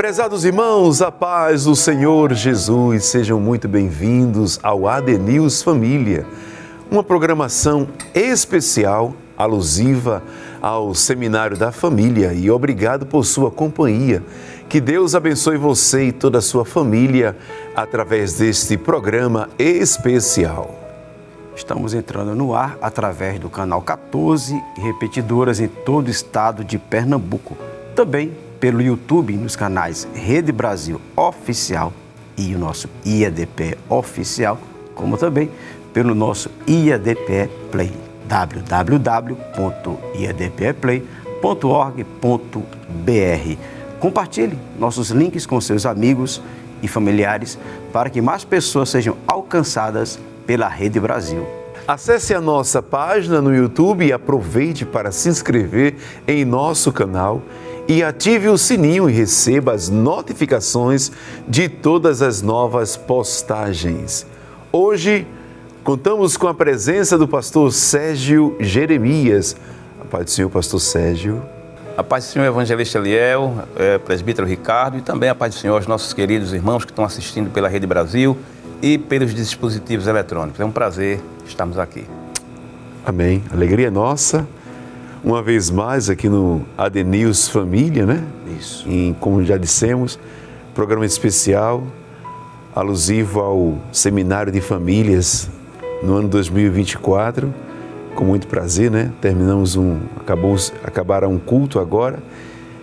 Prezados irmãos, a paz do Senhor Jesus, sejam muito bem-vindos ao AD News Família, uma programação especial, alusiva ao Seminário da Família, e obrigado por sua companhia. Que Deus abençoe você e toda a sua família através deste programa especial. Estamos entrando no ar através do canal 14 e repetidoras em todo o estado de Pernambuco. Também pelo YouTube nos canais Rede Brasil Oficial e o nosso IADPE Oficial, como também pelo nosso IADPE Play, www.iadpeplay.org.br. Compartilhe nossos links com seus amigos e familiares para que mais pessoas sejam alcançadas pela Rede Brasil. Acesse a nossa página no YouTube e aproveite para se inscrever em nosso canal e ative o sininho e receba as notificações de todas as novas postagens. Hoje, contamos com a presença do pastor Sérgio Jeremias. A paz do Senhor, pastor Sérgio. A paz do Senhor, evangelista Eliel, presbítero Ricardo, e também a paz do Senhor aos nossos queridos irmãos que estão assistindo pela Rede Brasil e pelos dispositivos eletrônicos. É um prazer estarmos aqui. Amém. Alegria nossa. Uma vez mais aqui no AD News Família, né? Isso. E, como já dissemos, programa especial, alusivo ao Seminário de Famílias no ano 2024. Com muito prazer, né? Acabaram um culto agora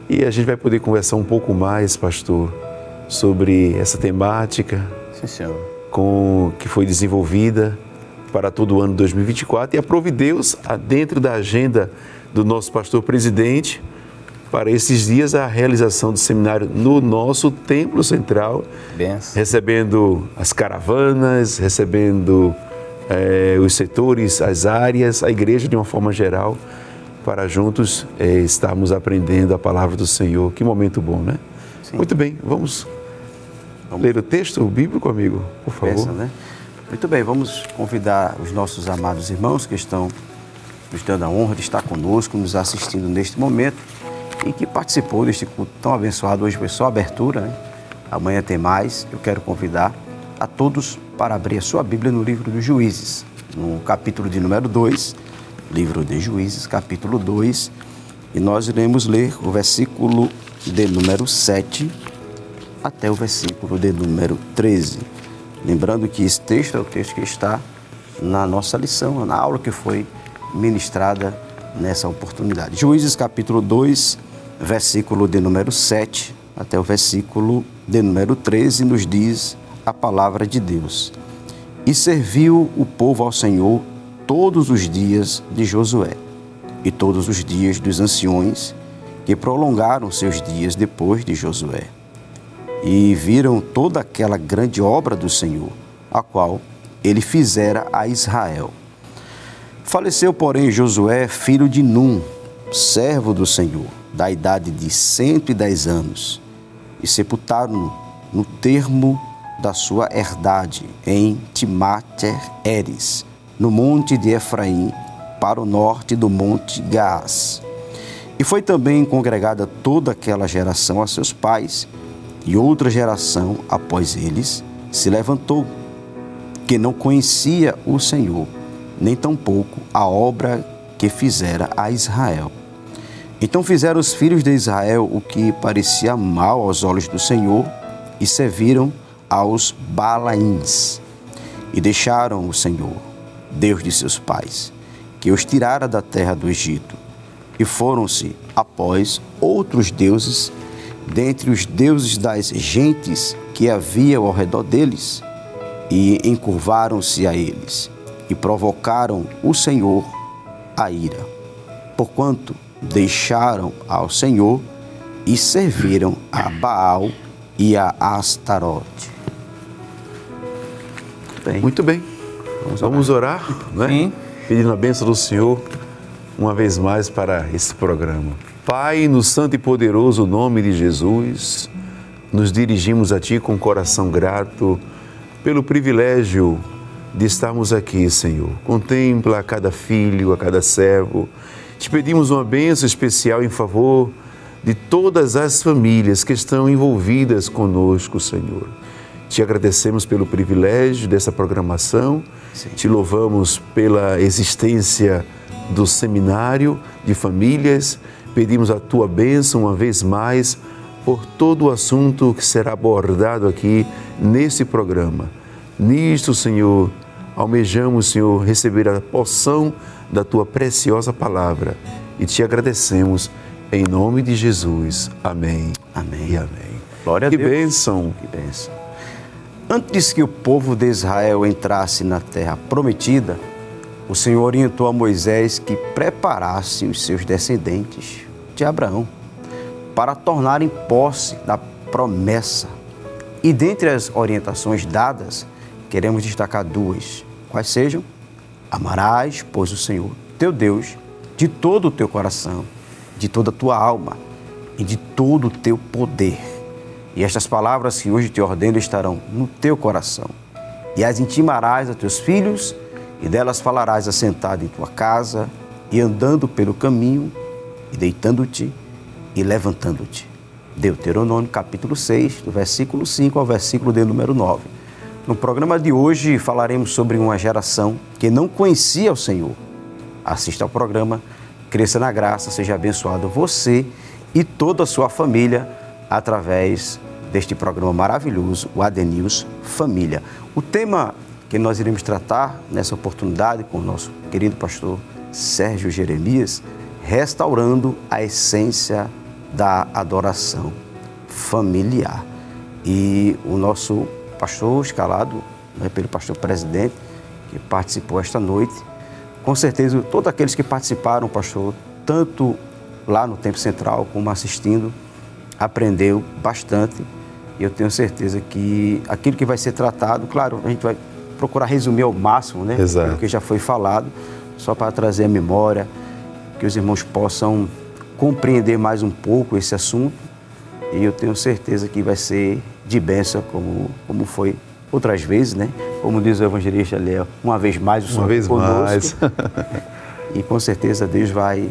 e a gente vai poder conversar um pouco mais, pastor, sobre essa temática. Sim, senhor. Que foi desenvolvida para todo o ano 2024 e aprove Deus dentro da agenda do nosso pastor presidente para esses dias a realização do seminário no nosso templo central, recebendo as caravanas, recebendo os setores, as áreas, a igreja de uma forma geral, para juntos estarmos aprendendo a palavra do Senhor. Que momento bom, né? Sim. Muito bem, vamos ler o texto bíblico, amigo, por favor. Pensa, né? Muito bem, vamos convidar os nossos amados irmãos que estão nos dando a honra de estar conosco, nos assistindo neste momento e que participou deste culto tão abençoado. Hoje foi só a abertura, né? Amanhã tem mais. Eu quero convidar a todos para abrir a sua Bíblia no livro dos Juízes, no capítulo de número 2, livro de Juízes, capítulo 2, e nós iremos ler o versículo de número 7 até o versículo de número 13. Lembrando que esse texto é o texto que está na nossa lição, na aula que foi ministrada nessa oportunidade. Juízes capítulo 2, versículo de número 7 até o versículo de número 13, nos diz a palavra de Deus. E serviu o povo ao Senhor todos os dias de Josué e todos os dias dos anciões que prolongaram seus dias depois de Josué. E viram toda aquela grande obra do Senhor, a qual ele fizera a Israel. Faleceu, porém, Josué, filho de Num, servo do Senhor, da idade de 110 anos, e sepultaram-no no termo da sua herdade, em Timate-Heres, no monte de Efraim, para o norte do monte Gaás. E foi também congregada toda aquela geração a seus pais, e outra geração após eles se levantou, que não conhecia o Senhor, nem tampouco a obra que fizera a Israel. Então fizeram os filhos de Israel o que parecia mal aos olhos do Senhor, e serviram aos Balaíns, e deixaram o Senhor, Deus de seus pais, que os tirara da terra do Egito, e foram-se após outros deuses, dentre os deuses das gentes que havia ao redor deles, e encurvaram-se a eles, e provocaram o Senhor a ira, porquanto deixaram ao Senhor e serviram a Baal e a Astarote. Muito bem. Vamos orar, né? Sim. Pedindo a bênção do Senhor uma vez mais para esse programa. Pai, no santo e poderoso nome de Jesus, nos dirigimos a Ti com um coração grato pelo privilégio de estarmos aqui, Senhor. Contempla a cada filho, a cada servo. Te pedimos uma bênção especial em favor de todas as famílias que estão envolvidas conosco, Senhor. Te agradecemos pelo privilégio dessa programação, Sim. Te louvamos pela existência do Seminário de Famílias, pedimos a Tua bênção uma vez mais por todo o assunto que será abordado aqui nesse programa. Nisto, Senhor, almejamos, Senhor, receber a porção da Tua preciosa palavra e Te agradecemos em nome de Jesus. Amém. Amém. E amém. Glória a Que Deus. bênção. Que bênção. Antes que o povo de Israel entrasse na terra prometida, o Senhor orientou a Moisés que preparasse os seus descendentes de Abraão para tornarem posse da promessa. E dentre as orientações dadas, queremos destacar duas. Quais sejam? Amarás, pois, o Senhor, teu Deus, de todo o teu coração, de toda a tua alma e de todo o teu poder. E estas palavras que hoje te ordeno estarão no teu coração. E as intimarás a teus filhos, e delas falarás assentado em tua casa, e andando pelo caminho, e deitando-te, e levantando-te. Deuteronômio, capítulo 6, do versículo 5 ao versículo de número 9. No programa de hoje falaremos sobre uma geração que não conhecia o Senhor. Assista ao programa, cresça na graça, seja abençoado você e toda a sua família através deste programa maravilhoso, o ADNews Família. O tema que nós iremos tratar nessa oportunidade com o nosso querido pastor Sérgio Jeremias, restaurando a essência da adoração familiar. E o nosso pastor escalado, pelo pastor presidente, que participou esta noite, com certeza todos aqueles que participaram, pastor, tanto lá no Templo Central como assistindo, aprendeu bastante. E eu tenho certeza que aquilo que vai ser tratado, claro, a gente vai procurar resumir ao máximo, né? Exato. O que já foi falado, só para trazer a memória, que os irmãos possam compreender mais um pouco esse assunto. E eu tenho certeza que vai ser de bênção, como foi outras vezes, né? Como diz o evangelista Léo, uma vez mais o Senhor Uma vez conosco. mais. E com certeza Deus vai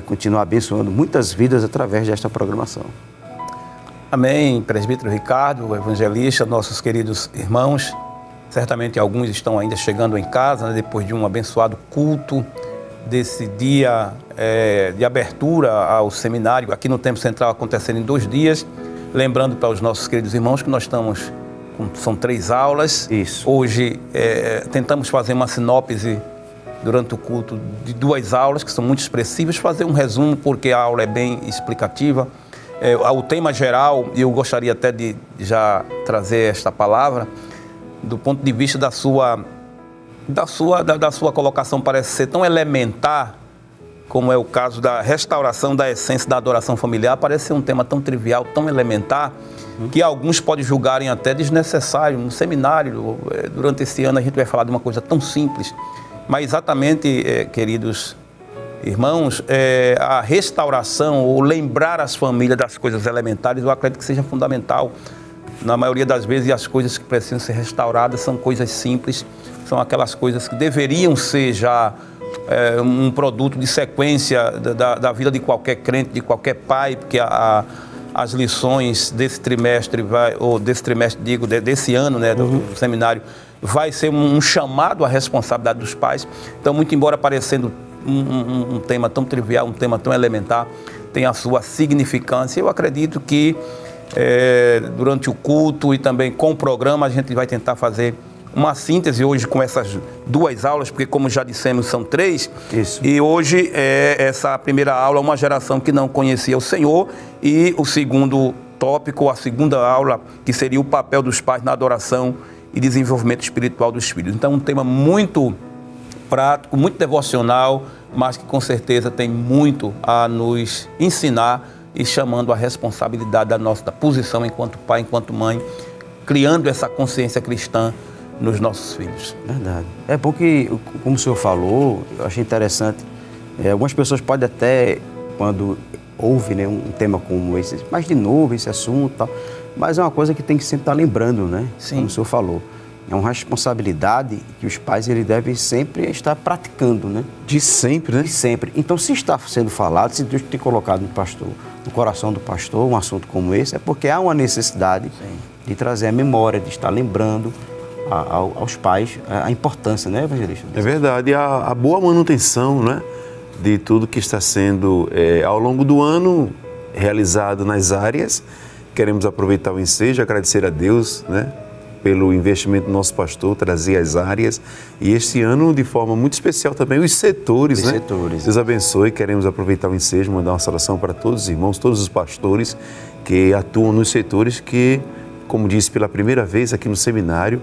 continuar abençoando muitas vidas através desta programação. Amém, presbítero Ricardo, evangelista, nossos queridos irmãos. Certamente alguns estão ainda chegando em casa, né, depois de um abençoado culto, desse dia de abertura ao seminário, aqui no Templo Central acontecendo em 2 dias. Lembrando para os nossos queridos irmãos que nós estamos, são 3 aulas. Isso. Hoje tentamos fazer uma sinopse durante o culto de 2 aulas, que são muito expressivas, fazer um resumo, porque a aula é bem explicativa. O tema geral, e eu gostaria até de já trazer esta palavra, do ponto de vista da sua colocação, parece ser tão elementar, como é o caso da restauração da essência da adoração familiar, parece ser um tema tão trivial, tão elementar, que alguns podem julgarem até desnecessário. No seminário, durante esse ano, a gente vai falar de uma coisa tão simples, mas exatamente, queridos irmãos, a restauração ou lembrar as famílias das coisas elementares, eu acredito que seja fundamental. Na maioria das vezes, as coisas que precisam ser restauradas são coisas simples, são aquelas coisas que deveriam ser já um produto de sequência da vida de qualquer crente, de qualquer pai, porque as lições desse trimestre, desse ano, né, do seminário, vai ser um chamado à responsabilidade dos pais. Então, muito embora parecendo um tema tão trivial, um tema tão elementar, tem a sua significância. Eu acredito que durante o culto e também com o programa a gente vai tentar fazer uma síntese hoje com essas 2 aulas, porque como já dissemos são 3. Isso. E hoje essa primeira aula, uma geração que não conhecia o Senhor, e o segundo tópico, a segunda aula, que seria o papel dos pais na adoração e desenvolvimento espiritual dos filhos. Então um tema muito prático, muito devocional, mas que com certeza tem muito a nos ensinar e chamando a responsabilidade da nossa posição enquanto pai, enquanto mãe, criando essa consciência cristã nos nossos filhos. Verdade. É bom que, como o senhor falou, eu achei interessante, algumas pessoas podem até, quando ouve, né, um tema como esse, mas de novo esse assunto e tal, mas é uma coisa que tem que sempre estar lembrando, né? Sim. Como o senhor falou. É uma responsabilidade que os pais ele devem sempre estar praticando, né? De sempre, né? De sempre. Então, se está sendo falado, se Deus tem colocado no coração do pastor um assunto como esse, é porque há uma necessidade de trazer a memória, de estar lembrando aos pais a importância, né, evangelista? É verdade. A boa manutenção, né, de tudo que está sendo ao longo do ano realizado nas áreas. Queremos aproveitar o ensejo, agradecer a Deus, né, pelo investimento do nosso pastor, trazer as áreas. E este ano, de forma muito especial também, os setores, né? Deus abençoe. Queremos aproveitar o ensejo, mandar uma saudação para todos os irmãos, todos os pastores que atuam nos setores que, como disse pela primeira vez aqui no seminário,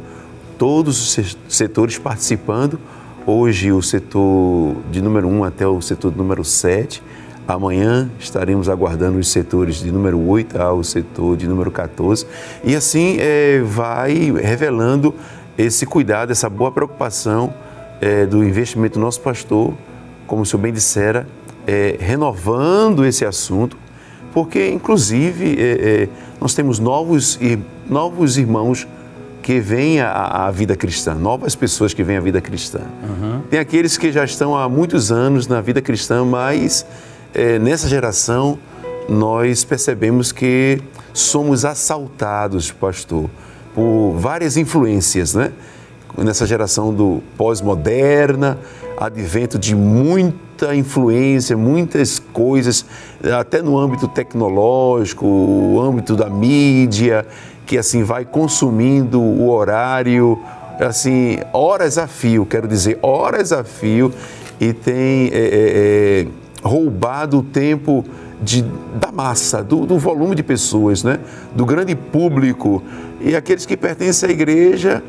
todos os setores participando. Hoje o setor de número 1 até o setor de número 7. Amanhã estaremos aguardando os setores de número 8 ao setor de número 14. E assim vai revelando esse cuidado, essa boa preocupação do investimento do nosso pastor, como o senhor bem dissera, renovando esse assunto, porque inclusive nós temos novos irmãos que vêm à vida cristã, novas pessoas que vêm à vida cristã. Uhum. Tem aqueles que já estão há muitos anos na vida cristã, mas nessa geração nós percebemos que somos assaltados, pastor, por várias influências, né? Nessa geração do pós-moderna, advento de muita influência, muitas coisas, até no âmbito tecnológico, o âmbito da mídia, que assim vai consumindo o horário, assim, horas a fio, quero dizer, horas a fio, e tem roubado o tempo da massa, do volume de pessoas, né? Do grande público. E aqueles que pertencem à igreja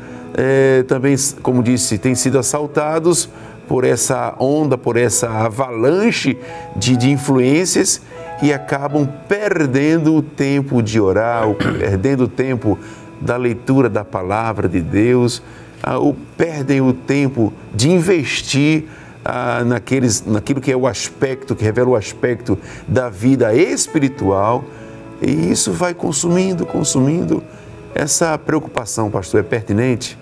também, como disse, têm sido assaltados por essa onda, por essa avalanche de influências, e acabam perdendo o tempo de orar, perdendo o tempo da leitura da palavra de Deus, perdem o tempo de investir naquilo que é o aspecto, que revela o aspecto da vida espiritual, e isso vai consumindo. Essa preocupação, pastor, é pertinente?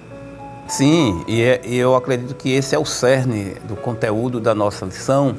Sim, e eu acredito que esse é o cerne do conteúdo da nossa lição,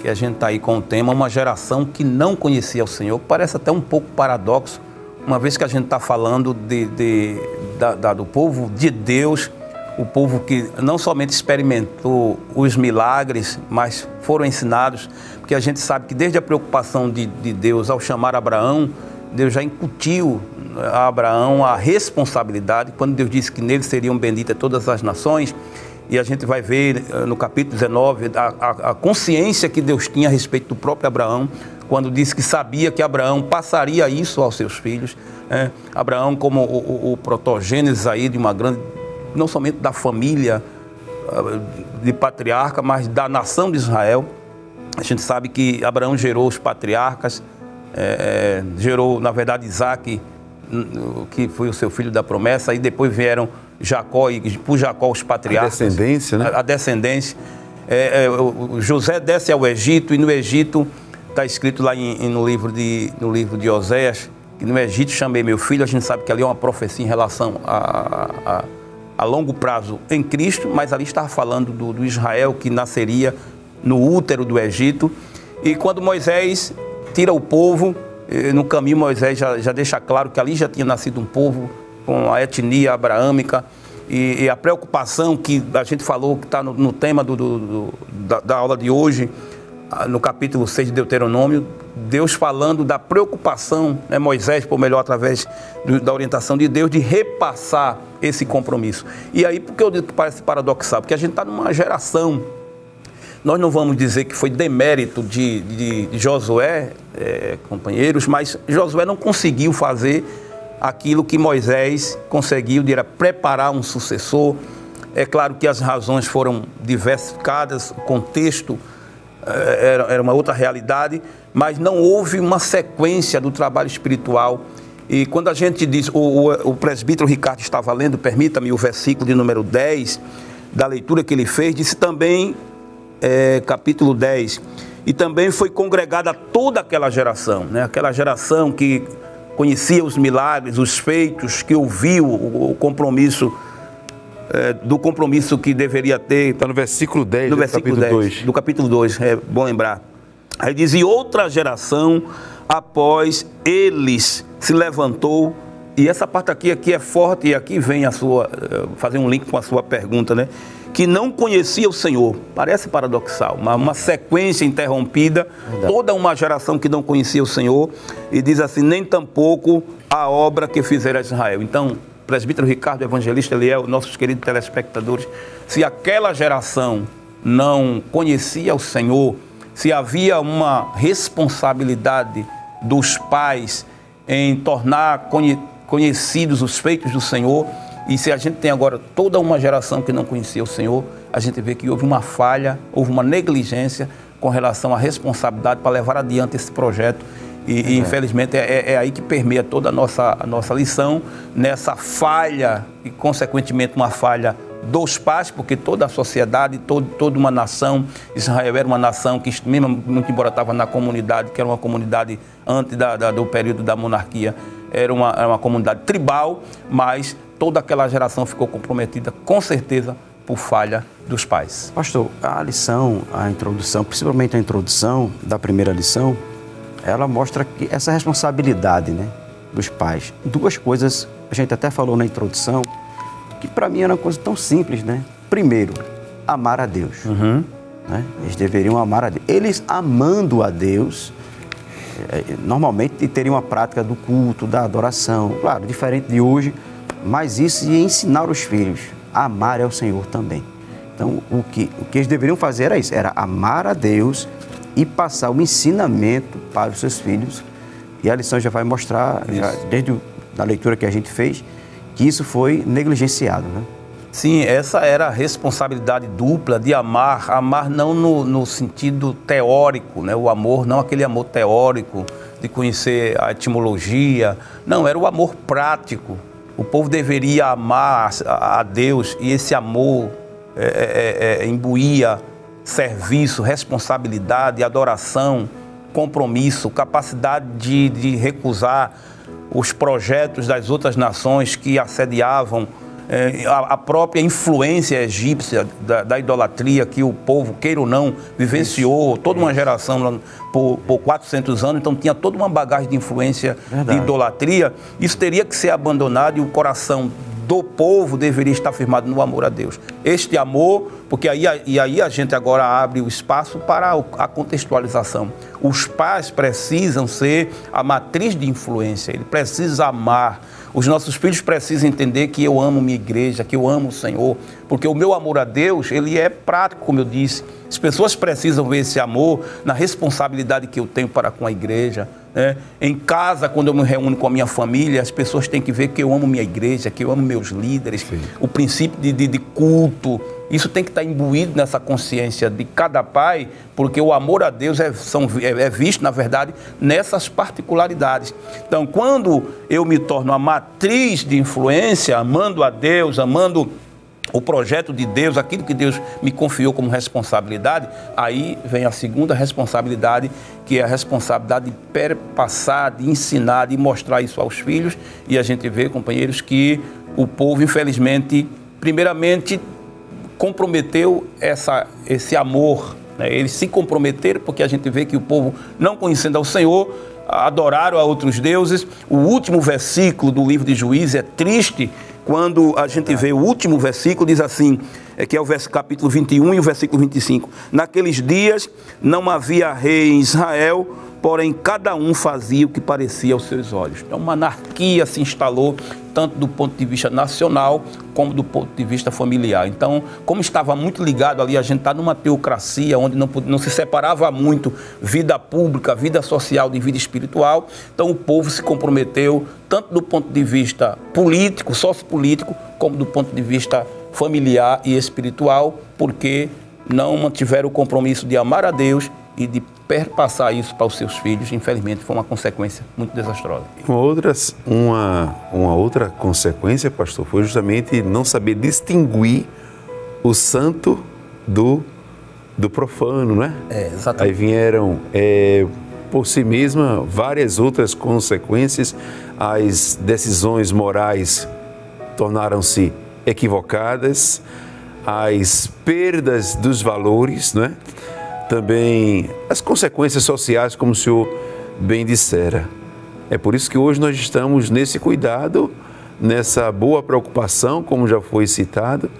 que a gente está aí com o tema, uma geração que não conhecia o Senhor. Parece até um pouco paradoxo, uma vez que a gente está falando do povo de Deus, o povo que não somente experimentou os milagres, mas foram ensinados, porque a gente sabe que desde a preocupação de Deus ao chamar Abraão, Deus já incutiu a Abraão a responsabilidade, quando Deus disse que nele seriam benditas todas as nações. E a gente vai ver no capítulo 19 a consciência que Deus tinha a respeito do próprio Abraão, quando disse que sabia que Abraão passaria isso aos seus filhos. Abraão como o protogênesis aí de uma grande, não somente da família de patriarca, mas da nação de Israel. A gente sabe que Abraão gerou os patriarcas, gerou, na verdade, Isaac, que foi o seu filho da promessa, e depois vieram Jacó, e por Jacó os patriarcas. A descendência, né? A descendência. José desce ao Egito, e no Egito está escrito lá no livro de Oséias, que no Egito chamei meu filho. A gente sabe que ali é uma profecia em relação a longo prazo em Cristo, mas ali estava falando do Israel que nasceria no útero do Egito. E quando Moisés tira o povo, no caminho Moisés já deixa claro que ali já tinha nascido um povo com a etnia abraâmica, e a preocupação que a gente falou, que está no tema da aula de hoje, no capítulo 6 de Deuteronômio, Deus falando da preocupação, né, Moisés, por melhor, através da orientação de Deus, de repassar esse compromisso. E aí, por que eu digo que parece paradoxal? Porque a gente está numa geração, nós não vamos dizer que foi demérito de Josué, companheiros, mas Josué não conseguiu fazer aquilo que Moisés conseguiu, de preparar um sucessor. É claro que as razões foram diversificadas, o contexto era uma outra realidade, mas não houve uma sequência do trabalho espiritual. E quando a gente diz, o presbítero Ricardo estava lendo, permita-me, o versículo de número 10, da leitura que ele fez, disse também, capítulo 10, e também foi congregada toda aquela geração, né? Aquela geração que conhecia os milagres, os feitos, que ouviu o compromisso do compromisso que deveria ter. Está no versículo 10 no do versículo capítulo 10, 2. do capítulo 2, é bom lembrar. Aí diz, e outra geração após eles se levantou, e essa parte aqui é forte, e aqui vem a sua, fazer um link com a sua pergunta, né? Que não conhecia o Senhor. Parece paradoxal, uma sequência interrompida, toda uma geração que não conhecia o Senhor, e diz assim, nem tampouco a obra que fizera Israel. Então, o presbítero Ricardo, evangelista, Eliel, nossos queridos telespectadores, se aquela geração não conhecia o Senhor, se havia uma responsabilidade dos pais em tornar conhecidos os feitos do Senhor, e se a gente tem agora toda uma geração que não conhecia o Senhor, a gente vê que houve uma falha, houve uma negligência com relação à responsabilidade para levar adiante esse projeto. E infelizmente é aí que permeia toda a nossa lição, nessa falha e consequentemente uma falha dos pais, porque toda a sociedade, toda uma nação, Israel era uma nação que, mesmo muito embora estava na comunidade, que era uma comunidade antes do período da monarquia, era uma comunidade tribal, mas toda aquela geração ficou comprometida, com certeza, por falha dos pais. Pastor, a lição, a introdução, principalmente a introdução da primeira lição, ela mostra que essa responsabilidade, né, dos pais. Duas coisas, a gente até falou na introdução, que para mim era uma coisa tão simples, né? Primeiro, amar a Deus. Né? Eles deveriam amar a Deus. Eles amando a Deus, normalmente teriam uma prática do culto, da adoração, claro, diferente de hoje, mas isso ia ensinar os filhos a amar ao Senhor também. Então, o que eles deveriam fazer era isso, era amar a Deus e passar o ensinamento para os seus filhos. E a lição já vai mostrar, desde a leitura que a gente fez, que isso foi negligenciado, né? Sim, essa era a responsabilidade dupla de amar não no sentido teórico, né? O amor, não aquele amor teórico de conhecer a etimologia, não, era o amor prático. O povo deveria amar a Deus e esse amor imbuía serviço, responsabilidade, adoração, compromisso, capacidade de recusar os projetos das outras nações que assediavam, a própria influência egípcia da idolatria que o povo, queira ou não, vivenciou, toda uma geração por 400 anos, então tinha toda uma bagagem de influência de idolatria. Isso teria que ser abandonado e o coração do povo deveria estar firmado no amor a Deus. Este amor, porque aí a gente agora abre o espaço para a contextualização. Os pais precisam ser a matriz de influência, ele precisa amar. Os nossos filhos precisam entender que eu amo minha igreja, que eu amo o Senhor, porque o meu amor a Deus, ele é prático, como eu disse. As pessoas precisam ver esse amor na responsabilidade que eu tenho para com a igreja, né? Em casa, quando eu me reúno com a minha família, as pessoas têm que ver que eu amo minha igreja, que eu amo meus líderes, o princípio de culto. Isso tem que estar imbuído nessa consciência de cada pai, porque o amor a Deus é visto, na verdade, nessas particularidades. Então, quando eu me torno a matriz de influência, amando a Deus, amando o projeto de Deus, aquilo que Deus me confiou como responsabilidade, aí vem a segunda responsabilidade, que é a responsabilidade de perpassar, de ensinar, de mostrar isso aos filhos. E a gente vê, companheiros, que o povo, infelizmente, primeiramente, comprometeu esse amor, né? Eles se comprometeram porque a gente vê que o povo, não conhecendo ao Senhor, adoraram a outros deuses. O último versículo do livro de Juízes é triste, quando a gente vê o último versículo, diz assim, que é o capítulo 21 e o versículo 25. Naqueles dias não havia rei em Israel, porém cada um fazia o que parecia aos seus olhos. Então uma anarquia se instalou, tanto do ponto de vista nacional, como do ponto de vista familiar. Então, como estava muito ligado ali, a gente está numa teocracia, onde não se separava muito vida pública, vida social de vida espiritual, então o povo se comprometeu, tanto do ponto de vista político, sociopolítico, como do ponto de vista familiar e espiritual, porque não mantiveram o compromisso de amar a Deus e de perpassar isso para os seus filhos. Infelizmente, foi uma consequência muito desastrosa. Uma outra consequência, pastor, foi justamente não saber distinguir o santo do profano, né? Exatamente. Aí vieram, por si mesma, várias outras consequências. As decisões morais tornaram-se equivocadas, as perdas dos valores, né? Também as consequências sociais, como o senhor bem dissera. É por isso que hoje nós estamos nesse cuidado, nessa boa preocupação, como já foi citado,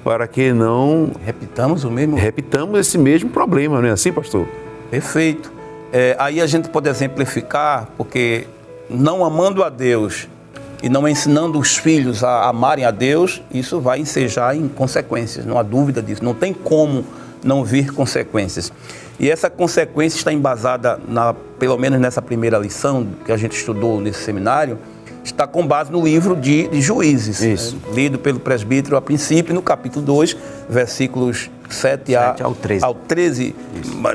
para que não repitamos esse mesmo problema, não é assim, pastor? Perfeito. Aí a gente pode exemplificar, porque não amando a Deus e não ensinando os filhos a amarem a Deus, isso vai ensejar em consequências, não há dúvida disso. Não tem como não vir consequências. E essa consequência está embasada, pelo menos nessa primeira lição que a gente estudou nesse seminário, está com base no livro de Juízes, lido pelo presbítero a princípio, no capítulo 2, versículos 7 ao 13,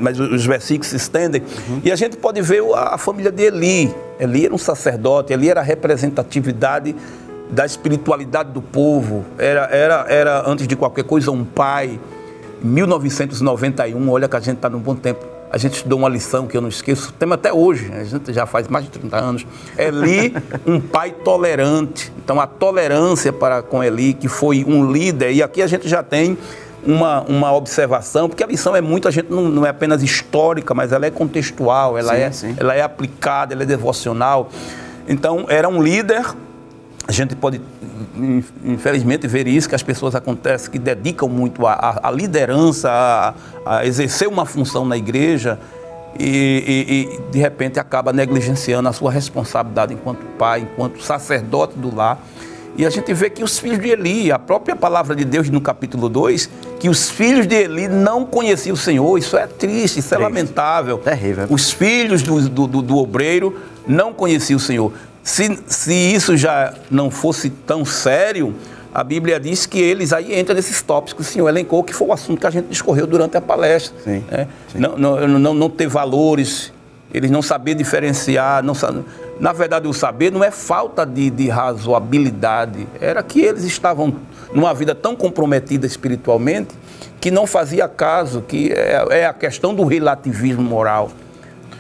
mas os versículos se estendem. E a gente pode ver a família de Eli. Eli era um sacerdote, Eli era a representatividade da espiritualidade do povo, era antes de qualquer coisa um pai. Em 1991, olha que a gente está num bom tempo, a gente estudou uma lição que eu não esqueço, temos até hoje, a gente já faz mais de 30 anos. Eli, um pai tolerante. Então a tolerância para com Eli, que foi um líder, e aqui a gente já tem uma observação, porque a lição é muito, a gente não é apenas histórica, mas ela é contextual, ela é aplicada, ela é devocional. Então era um líder. A gente pode, infelizmente, ver isso, que as pessoas acontece que dedicam muito à liderança, a exercer uma função na igreja e, de repente, acaba negligenciando a sua responsabilidade enquanto pai, enquanto sacerdote do lar. E a gente vê que os filhos de Eli, a própria palavra de Deus no capítulo 2, que os filhos de Eli não conheciam o Senhor. Isso é triste, isso é lamentável. Terrível. Os filhos do obreiro não conheciam o Senhor. Se isso já não fosse tão sério, a Bíblia diz que eles aí entram nesses tópicos que o senhor elencou, que foi o assunto que a gente discorreu durante a palestra. Não ter valores, eles não saber diferenciar. Na verdade, o saber não é falta de razoabilidade, era que eles estavam numa vida tão comprometida espiritualmente que não fazia caso, que é a questão do relativismo moral.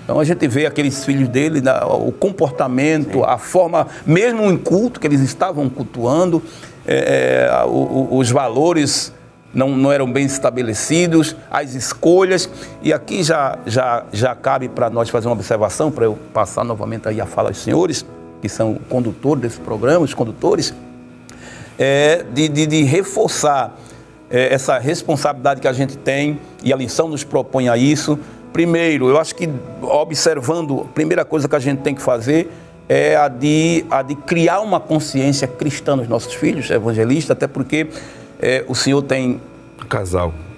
Então a gente vê aqueles filhos dele, o comportamento, a forma, mesmo em culto que eles estavam cultuando, os valores não eram bem estabelecidos, as escolhas. E aqui já cabe para nós fazer uma observação, para eu passar novamente aí a fala aos senhores, que são condutores desse programa, os condutores, de reforçar essa responsabilidade que a gente tem, e a lição nos propõe a isso. Primeiro, eu acho que observando, a primeira coisa que a gente tem que fazer é a de criar uma consciência cristã nos nossos filhos, evangelistas, até porque o senhor tem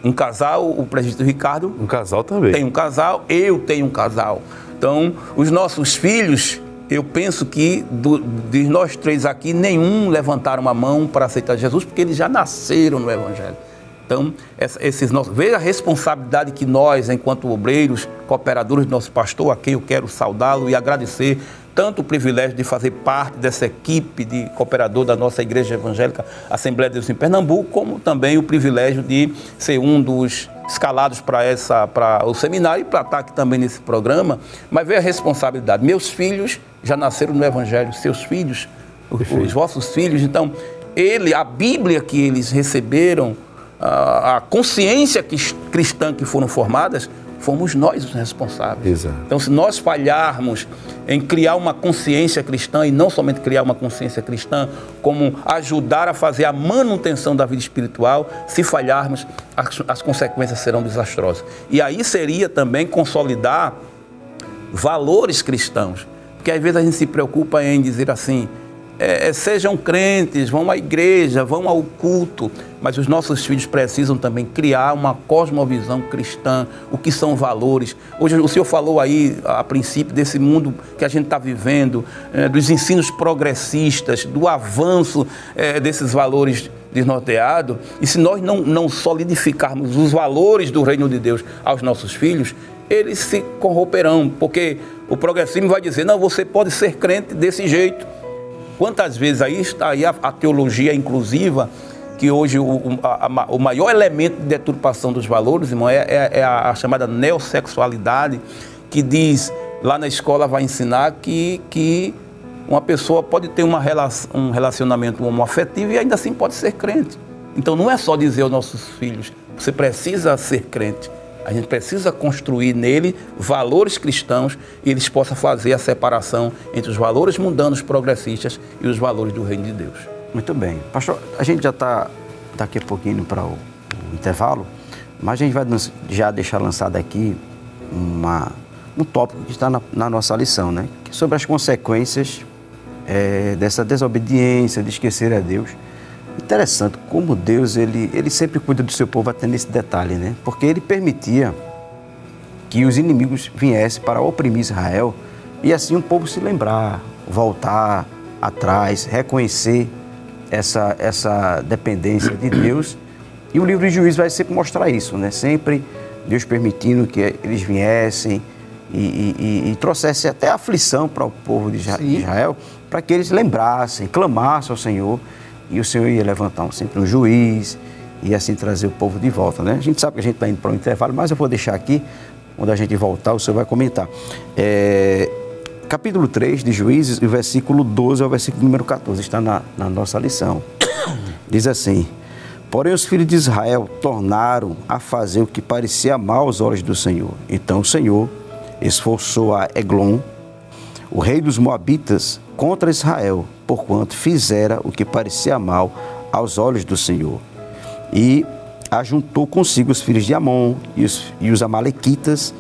um casal, o presbítero Ricardo. Um casal também. Tem um casal, eu tenho um casal. Então, os nossos filhos, eu penso que de nós três aqui, nenhum levantaram uma mão para aceitar Jesus, porque eles já nasceram no Evangelho. Então, veja a responsabilidade que nós, enquanto obreiros, cooperadores do nosso pastor, a quem eu quero saudá-lo e agradecer tanto o privilégio de fazer parte dessa equipe de cooperador da nossa Igreja Evangélica Assembleia de Deus em Pernambuco, como também o privilégio de ser um dos escalados para o seminário e para estar aqui também nesse programa. Mas veja a responsabilidade. Meus filhos já nasceram no Evangelho, seus filhos, os vossos filhos. Então, a Bíblia que eles receberam, a consciência cristã que foram formadas, fomos nós os responsáveis. Exato. Então, se nós falharmos em criar uma consciência cristã, e não somente criar uma consciência cristã, como ajudar a fazer a manutenção da vida espiritual, se falharmos, as consequências serão desastrosas. E aí seria também consolidar valores cristãos, porque às vezes a gente se preocupa em dizer assim, sejam crentes, vão à igreja, vão ao culto, mas os nossos filhos precisam também criar uma cosmovisão cristã, o que são valores. Hoje o senhor falou aí, a princípio, desse mundo que a gente está vivendo, dos ensinos progressistas, do avanço desses valores desnorteados, e se nós não solidificarmos os valores do reino de Deus aos nossos filhos, eles se corromperão, porque o progressismo vai dizer, não, você pode ser crente desse jeito. Quantas vezes aí está aí a teologia inclusiva, que hoje o maior elemento de deturpação dos valores, irmão, é a chamada neossexualidade, que diz, lá na escola vai ensinar que Uma pessoa pode ter um relacionamento homoafetivo e ainda assim pode ser crente. Então não é só dizer aos nossos filhos, você precisa ser crente. A gente precisa construir nele valores cristãos e eles possam fazer a separação entre os valores mundanos progressistas e os valores do reino de Deus. Muito bem. Pastor, a gente já está daqui a pouquinho para o intervalo, mas a gente vai já deixar lançado aqui um tópico que está na nossa lição, né? Que é sobre as consequências dessa desobediência, de esquecer a Deus. Interessante como Deus, ele sempre cuida do seu povo até nesse detalhe, né? Porque ele permitia que os inimigos viessem para oprimir Israel e assim o povo se lembrar, voltar atrás, reconhecer essa dependência de Deus. E o livro de Juízes vai sempre mostrar isso, né? Sempre Deus permitindo que eles viessem e trouxessem até aflição para o povo de Israel, para que eles lembrassem, clamassem ao Senhor. E o Senhor ia levantar sempre um juiz e assim trazer o povo de volta, né? A gente sabe que a gente está indo para um intervalo, mas eu vou deixar aqui, quando a gente voltar, o Senhor vai comentar. Capítulo 3 de Juízes, o versículo 12 ao versículo número 14, está na nossa lição. Diz assim: porém os filhos de Israel tornaram a fazer o que parecia mal aos olhos do Senhor. Então o Senhor esforçou a Eglon, o rei dos Moabitas, contra Israel, porquanto fizera o que parecia mal aos olhos do Senhor. E ajuntou consigo os filhos de Amon e os amalequitas,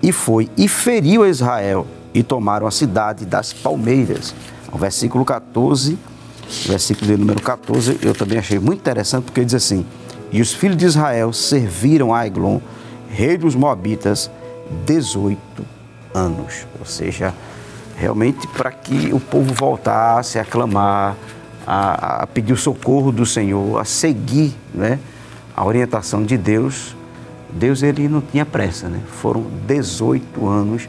e foi e feriu a Israel, e tomaram a cidade das palmeiras. O versículo 14, versículo de número 14, eu também achei muito interessante, porque diz assim: e os filhos de Israel serviram a Eglon, rei dos Moabitas, 18 anos. Ou seja, realmente para que o povo voltasse a clamar, a pedir o socorro do Senhor, a seguir, né, a orientação de Deus. Deus, ele não tinha pressa, né? Foram 18 anos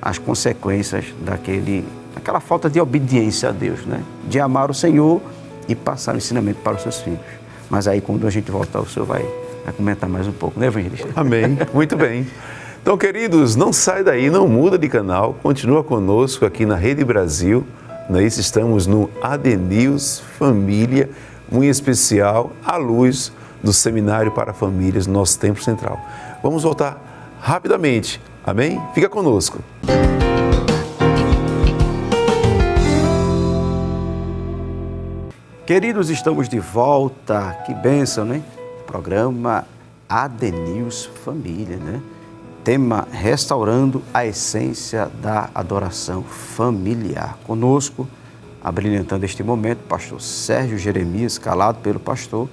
as consequências daquela falta de obediência a Deus, né? De amar o Senhor e passar o ensinamento para os seus filhos. Mas aí, quando a gente voltar, o Senhor vai comentar mais um pouco, né, evangelista? Amém. Muito bem. Então, queridos, não sai daí, não muda de canal, continua conosco aqui na Rede Brasil. Nós estamos no ADNews Família, um especial à luz do Seminário para Famílias no nosso Templo Central. Vamos voltar rapidamente, amém? Fica conosco. Queridos, estamos de volta, que bênção, né? Programa ADNews Família, né? Tema: restaurando a essência da adoração familiar. Conosco, abrilhantando este momento, pastor Sérgio Jeremias, calado pelo pastor.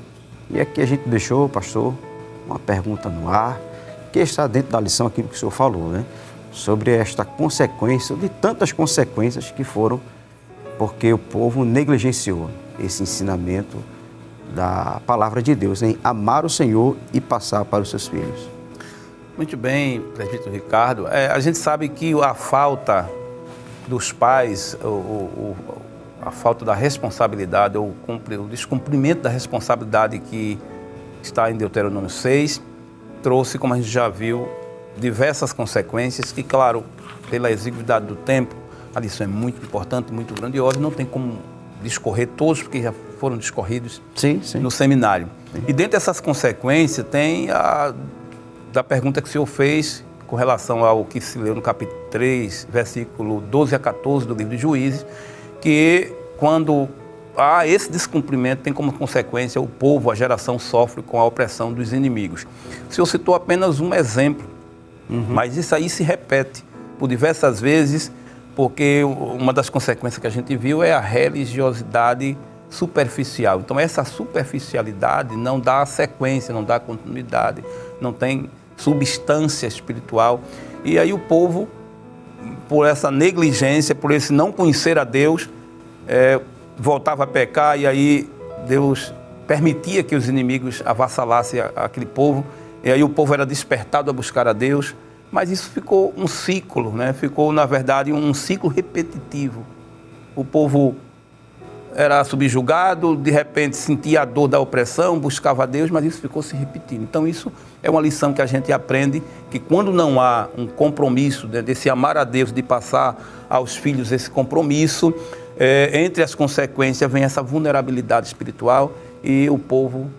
E aqui a gente deixou, pastor, uma pergunta no ar, que está dentro da lição, aquilo que o senhor falou, né? Sobre esta consequência, de tantas consequências que foram, porque o povo negligenciou esse ensinamento da palavra de Deus, em amar o Senhor e passar para os seus filhos. Muito bem, presbítero Ricardo. A gente sabe que a falta dos pais, a falta da responsabilidade, ou o descumprimento da responsabilidade que está em Deuteronômio 6, trouxe, como a gente já viu, diversas consequências que, claro, pela exiguidade do tempo, a lição é muito importante, muito grandiosa, não tem como discorrer todos, porque já foram discorridos no seminário. Sim. E dentro dessas consequências tem da pergunta que o senhor fez com relação ao que se leu no capítulo 3, versículo 12 a 14 do livro de Juízes, que quando há esse descumprimento, tem como consequência o povo, a geração sofre com a opressão dos inimigos. O senhor citou apenas um exemplo, mas isso aí se repete por diversas vezes, porque uma das consequências que a gente viu é a religiosidade superficial. Então essa superficialidade não dá sequência, não dá continuidade, não tem substância espiritual. E aí o povo, por essa negligência, por esse não conhecer a Deus, voltava a pecar, e aí Deus permitia que os inimigos avassalassem aquele povo, e aí o povo era despertado a buscar a Deus, mas isso ficou um ciclo, né? Ficou, na verdade, um ciclo repetitivo. O povo era subjugado, de repente sentia a dor da opressão, buscava a Deus, mas isso ficou se repetindo. Então isso é uma lição que a gente aprende, que quando não há um compromisso, né, desse amar a Deus, de passar aos filhos esse compromisso, entre as consequências vem essa vulnerabilidade espiritual e o povo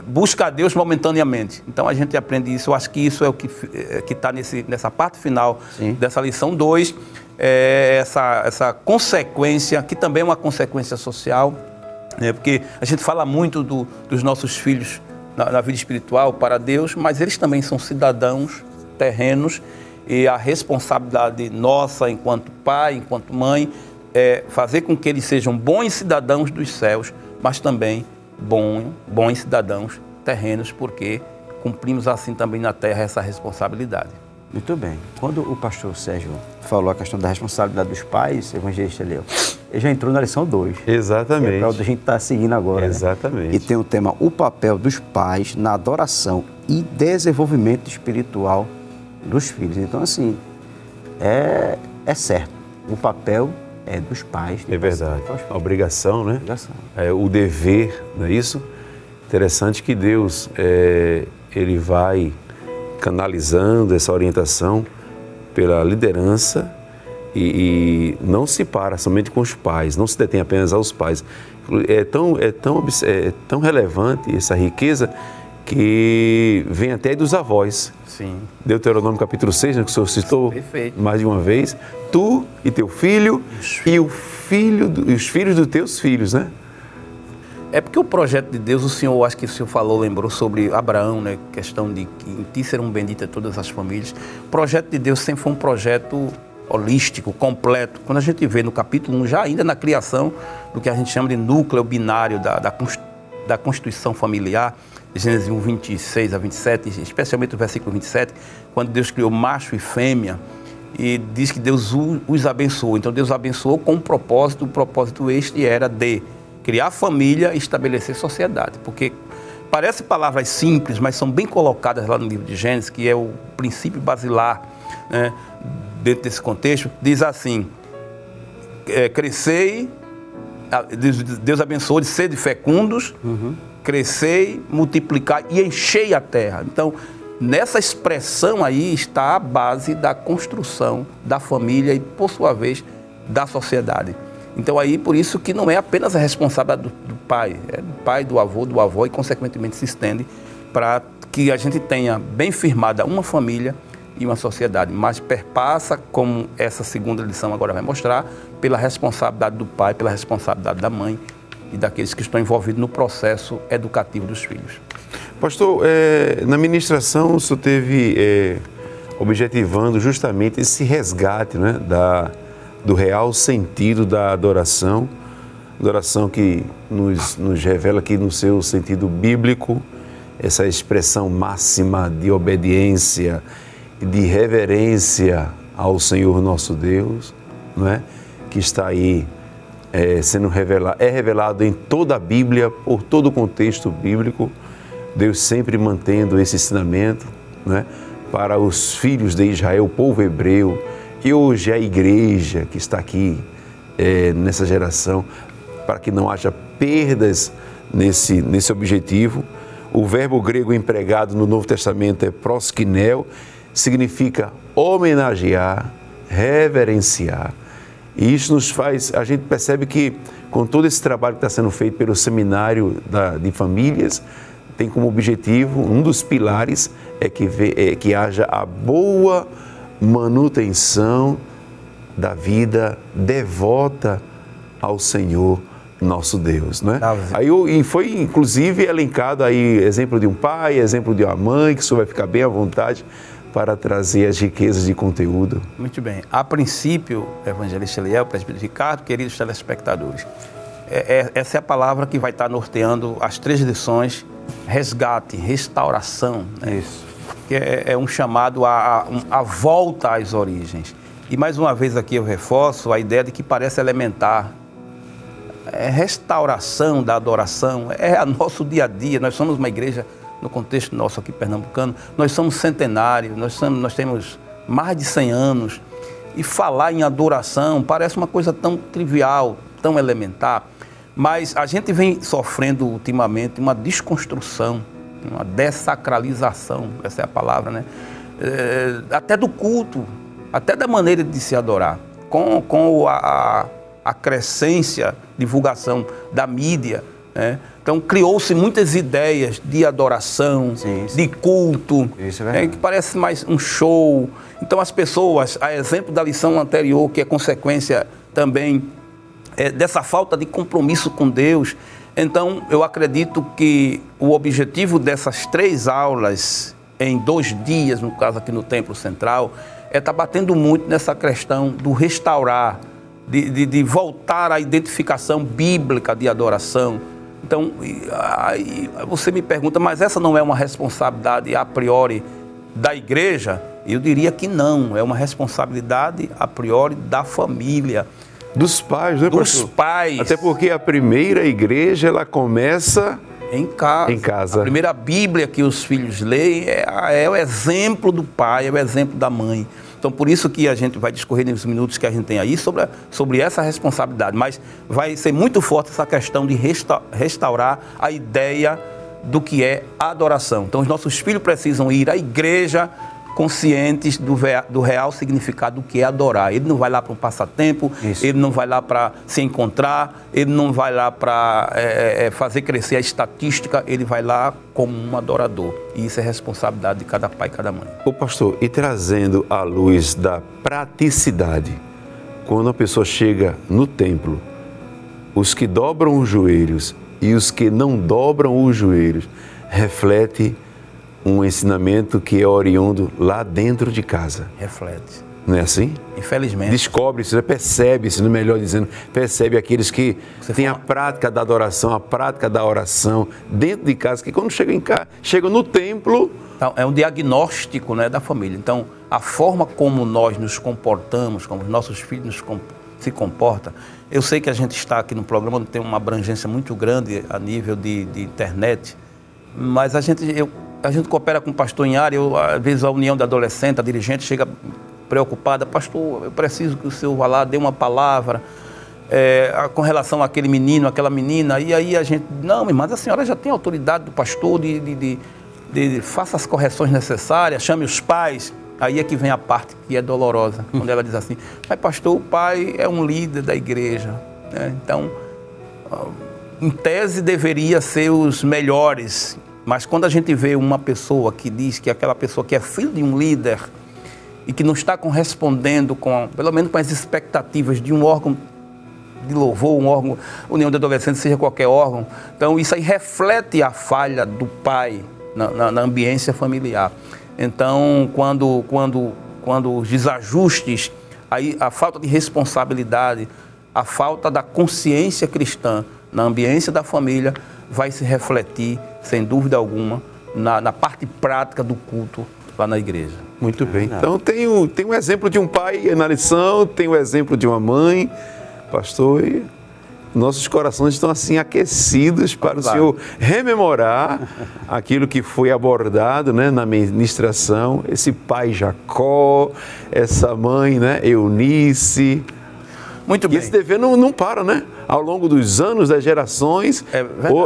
busca a Deus momentaneamente. Então a gente aprende isso. Eu acho que isso é o que está nessa parte final dessa lição 2, essa consequência, que também é uma consequência social, né? Porque a gente fala muito dos nossos filhos na vida espiritual para Deus, mas eles também são cidadãos terrenos, e a responsabilidade nossa enquanto pai, enquanto mãe, é fazer com que eles sejam bons cidadãos dos céus, mas também bons cidadãos terrenos, porque cumprimos assim também na terra essa responsabilidade. Muito bem. Quando o pastor Sérgio falou a questão da responsabilidade dos pais, evangelista Léo, ele já entrou na lição 2. Exatamente. Que é o que a gente está seguindo agora. Exatamente. Né? E tem o tema, o papel dos pais na adoração e desenvolvimento espiritual dos filhos. Então, assim, é certo. O papel é dos pais. É verdade. A obrigação, né? Obrigação. O dever, não é isso? Interessante que Deus, ele vai canalizando essa orientação pela liderança e não se para somente com os pais, não se detém apenas aos pais. É tão relevante essa riqueza que vem até dos avós. Sim. Deuteronômio capítulo 6, né, que o senhor citou mais de uma vez. Tu e teu filho e os filhos dos teus filhos, né? É porque o projeto de Deus, acho que o senhor falou, lembrou sobre Abraão, né? Questão de que em ti serão benditas todas as famílias. O projeto de Deus sempre foi um projeto holístico, completo. Quando a gente vê no capítulo 1, já ainda na criação do que a gente chama de núcleo binário da constituição familiar, Gênesis 1, 26 a 27, especialmente o versículo 27, quando Deus criou macho e fêmea, e diz que Deus os abençoou. Então Deus abençoou com um propósito, o propósito este era de criar família e estabelecer sociedade. Porque parece palavras simples, mas são bem colocadas lá no livro de Gênesis, que é o princípio basilar, né? Dentro desse contexto, diz assim, crescei, Deus abençoou de ser fecundos, crescei, multiplicar e enchei a terra. Então, nessa expressão aí está a base da construção da família e, por sua vez, da sociedade. Então, aí, por isso que não é apenas a responsabilidade do pai, é do pai, do avô e, consequentemente, se estende para que a gente tenha bem firmada uma família e uma sociedade, mas perpassa, como essa segunda lição agora vai mostrar, pela responsabilidade do pai, pela responsabilidade da mãe e daqueles que estão envolvidos no processo educativo dos filhos. Pastor, na ministração o senhor teve objetivando justamente esse resgate, né, do real sentido da adoração que nos revela aqui no seu sentido bíblico, essa expressão máxima de obediência e de reverência ao Senhor nosso Deus, não é? Que está aí sendo revelado em toda a Bíblia, por todo o contexto bíblico, Deus sempre mantendo esse ensinamento, né, para os filhos de Israel, o povo hebreu, e hoje a igreja que está aqui nessa geração, para que não haja perdas nesse objetivo. O verbo grego empregado no Novo Testamento é proskineo, significa homenagear, reverenciar. E isso a gente percebe que com todo esse trabalho que está sendo feito pelo Seminário de Famílias, tem como objetivo, um dos pilares, que haja a boa manutenção da vida devota ao Senhor nosso Deus, né? E foi inclusive elencado aí exemplo de um pai, exemplo de uma mãe, que o senhor vai ficar bem à vontade para trazer as riquezas de conteúdo. Muito bem. A princípio, evangelista Eliel, presbítero Ricardo, queridos telespectadores, essa é a palavra que vai estar norteando as 3 lições: resgate, restauração, né? Isso. Que é um chamado a volta às origens. E mais uma vez aqui eu reforço a ideia de que parece elementar. Restauração da adoração é nosso dia a dia. Nós somos uma igreja, no contexto nosso aqui pernambucano, nós somos centenários, nós temos mais de 100 anos, e falar em adoração parece uma coisa tão trivial, tão elementar, mas a gente vem sofrendo ultimamente uma desconstrução, uma dessacralização, essa é a palavra, né? Até do culto, até da maneira de se adorar, com a crescência, divulgação da mídia, né? Então criou-se muitas ideias de adoração, Sim. de culto, Isso é verdade. que parece mais um show. Então as pessoas, a exemplo da lição anterior, que é consequência também dessa falta de compromisso com Deus, então eu acredito que o objetivo dessas 3 aulas em 2 dias, no caso aqui no Templo Central, estar batendo muito nessa questão do restaurar, de voltar à identificação bíblica de adoração. Então, aí você me pergunta, mas essa não é uma responsabilidade a priori da igreja? Eu diria que não, é uma responsabilidade a priori da família. Dos pais, né, pastor? Dos pais. Até porque a primeira igreja, ela começa em casa. Em casa. A primeira Bíblia que os filhos leem é o exemplo do pai, é o exemplo da mãe. Então, por isso que a gente vai discorrer nos minutos que a gente tem aí sobre essa responsabilidade. Mas vai ser muito forte essa questão de restaurar a ideia do que é adoração. Então, os nossos filhos precisam ir à igreja conscientes do real significado do que é adorar. Ele não vai lá para um passatempo, Isso. Ele não vai lá para se encontrar, ele não vai lá para fazer crescer a estatística, ele vai lá como um adorador. E isso é responsabilidade de cada pai e cada mãe. Ô pastor, e trazendo à luz da praticidade, quando a pessoa chega no templo, os que dobram os joelhos e os que não dobram os joelhos, reflete um ensinamento que é oriundo lá dentro de casa. Reflete. Não é assim? Infelizmente. Descobre-se, né? Percebe-se, melhor dizendo, percebe aqueles que têm a prática da adoração, a prática da oração dentro de casa, que quando chegam em casa, chegam no templo. Então, é um diagnóstico, né, da família. Então, a forma como nós nos comportamos, como os nossos filhos se comportam, eu sei que a gente está aqui no programa, tem uma abrangência muito grande a nível de internet, mas a gente coopera com o pastor em área, às vezes a união da adolescente, a dirigente chega preocupada, pastor, eu preciso que o senhor vá lá, dê uma palavra com relação àquele menino, àquela menina, e aí a gente, não, mas a senhora já tem autoridade do pastor, faça as correções necessárias, chame os pais. Aí é que vem a parte que é dolorosa, quando ela diz assim, mas pastor, o pai é um líder da igreja, né? Então, em tese deveria ser os melhores, mas quando a gente vê uma pessoa que diz que aquela pessoa que é filho de um líder e que não está correspondendo pelo menos com as expectativas de um órgão de louvor, um órgão, união de adolescentes, seja qualquer órgão, então isso aí reflete a falha do pai na ambiência familiar. Então, quando os desajustes, aí a falta de responsabilidade, a falta da consciência cristã na ambiência da família vai se refletir, sem dúvida alguma, na parte prática do culto lá na igreja. Muito bem. Então, tem um exemplo de um pai na lição, tem o exemplo de uma mãe, pastor, e nossos corações estão assim aquecidos para o Senhor rememorar aquilo que foi abordado, né, na ministração, esse pai Jacó, essa mãe, né, Eunice. Muito bem. E esse dever não para, né? Ao longo dos anos, das gerações,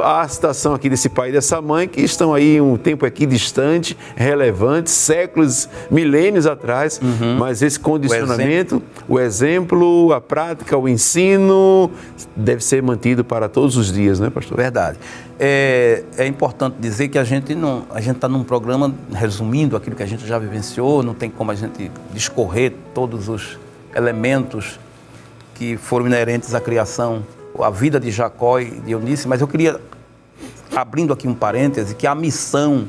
a citação aqui desse pai e dessa mãe, que estão aí um tempo aqui distante, relevante, séculos, milênios atrás, mas esse condicionamento, o exemplo, a prática, o ensino, deve ser mantido para todos os dias, né, pastor? Verdade. É importante dizer que a gente está num programa resumindo aquilo que a gente já vivenciou, não tem como a gente discorrer todos os elementos que foram inerentes à criação, à vida de Jacó e de Eunice, mas eu queria, abrindo aqui um parêntese, que a missão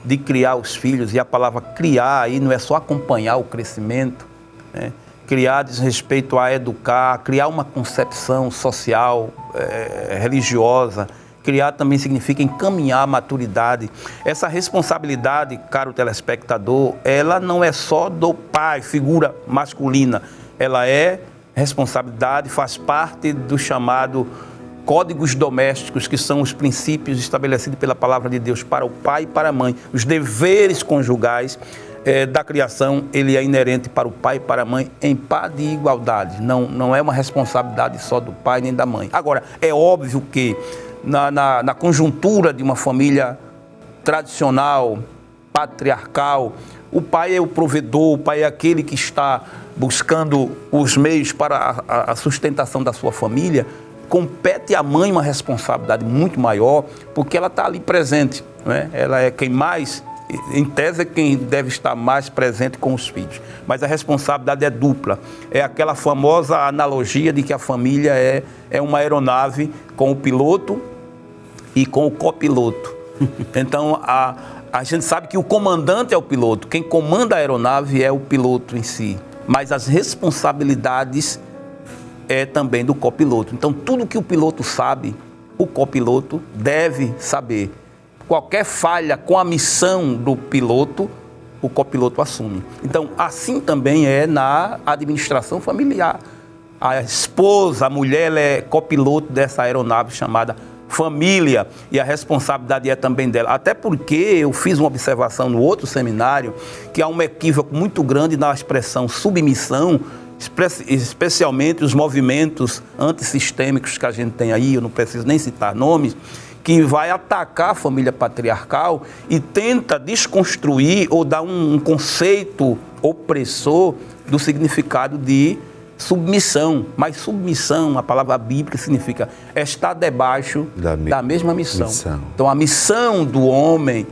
de criar os filhos, e a palavra criar aí não é só acompanhar o crescimento, né? Criar diz respeito a educar, criar uma concepção social, religiosa. Criar também significa encaminhar a maturidade. Essa responsabilidade, caro telespectador, ela não é só do pai, figura masculina, ela é responsabilidade, faz parte do chamado códigos domésticos, que são os princípios estabelecidos pela palavra de Deus para o pai e para a mãe. Os deveres conjugais da criação, ele é inerente para o pai e para a mãe em par de igualdade. Não é uma responsabilidade só do pai nem da mãe. Agora, é óbvio que na conjuntura de uma família tradicional, patriarcal. O pai é o provedor, o pai é aquele que está buscando os meios para a sustentação da sua família. Compete à mãe uma responsabilidade muito maior, porque ela está ali presente, né? Ela é quem mais, em tese, é quem deve estar mais presente com os filhos. Mas a responsabilidade é dupla. É aquela famosa analogia de que a família é uma aeronave com o piloto e com o copiloto. Então, a gente sabe que o comandante é o piloto, quem comanda a aeronave é o piloto em si, mas as responsabilidades é também do copiloto. Então, tudo que o piloto sabe, o copiloto deve saber. Qualquer falha com a missão do piloto, o copiloto assume. Então, assim também é na administração familiar. A esposa, a mulher, ela é copiloto dessa aeronave chamada família, e a responsabilidade é também dela. Até porque eu fiz uma observação no outro seminário que há um equívoco muito grande na expressão submissão, especialmente os movimentos antissistêmicos que a gente tem aí, eu não preciso nem citar nomes, que vai atacar a família patriarcal e tenta desconstruir ou dar um conceito opressor do significado de submissão. Mas submissão, a palavra bíblica, significa estar debaixo da mesma missão. Então, a missão do homem,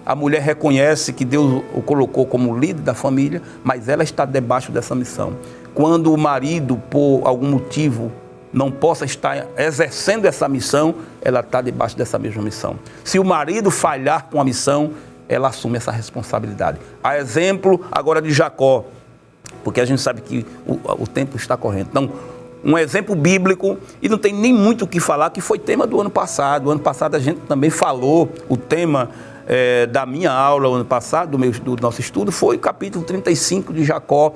a mulher reconhece que Deus o colocou como líder da família, mas ela está debaixo dessa missão. Quando o marido, por algum motivo, não possa estar exercendo essa missão, ela está debaixo dessa mesma missão. Se o marido falhar com a missão, ela assume essa responsabilidade. A exemplo agora de Jacó, porque a gente sabe que o tempo está correndo. Então, um exemplo bíblico, e não tem nem muito o que falar, que foi tema do ano passado. O ano passado a gente também falou, o tema da minha aula, o ano passado, do nosso estudo, foi o capítulo 35 de Jacó.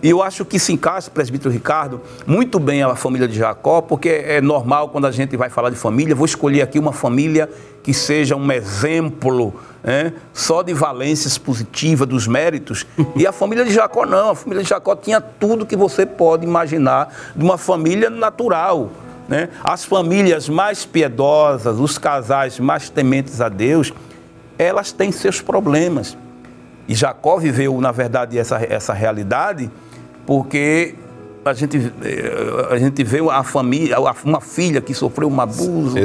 E eu acho que se encaixa, presbítero Ricardo, muito bem a família de Jacó, porque é normal quando a gente vai falar de família, vou escolher aqui uma família que seja um exemplo, né, só de valências positivas, dos méritos. E a família de Jacó não, a família de Jacó tinha tudo que você pode imaginar de uma família natural, né? As famílias mais piedosas, os casais mais tementes a Deus, elas têm seus problemas. E Jacó viveu, na verdade, essa realidade, porque a gente vê a família, uma filha que sofreu um abuso,